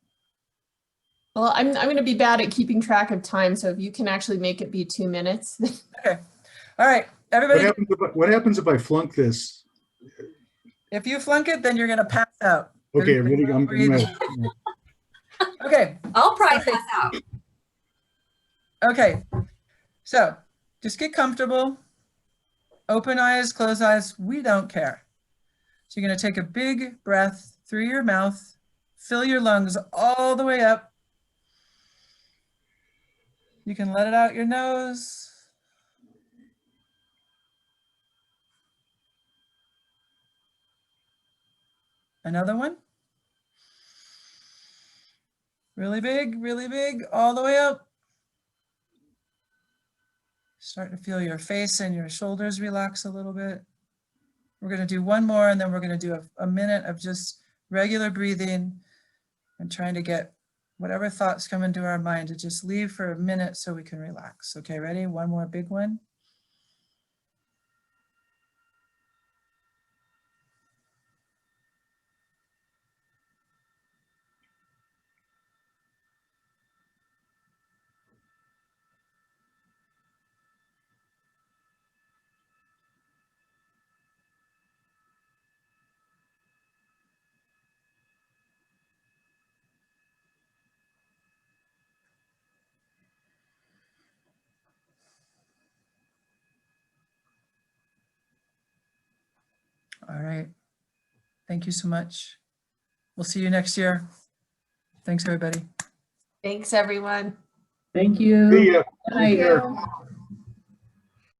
Well, I'm going to be bad at keeping track of time, so if you can actually make it be 2 minutes. Okay. All right, everybody. What happens if I flunk this? If you flunk it, then you're going to pass out. Okay, I'm ready. Okay. I'll probably pass out. Okay, so just get comfortable. Open eyes, close eyes, we don't care. So you're going to take a big breath through your mouth, fill your lungs all the way up. You can let it out your nose. Another one. Really big, all the way up. Start to feel your face and your shoulders relax a little bit. We're going to do one more, and then we're going to do a minute of just regular breathing and trying to get whatever thoughts come into our mind to just leave for a minute so we can relax. Okay, ready? One more big one. All right. Thank you so much. We'll see you next year. Thanks, everybody. Thanks, everyone. Thank you. See ya. Good night. Take care.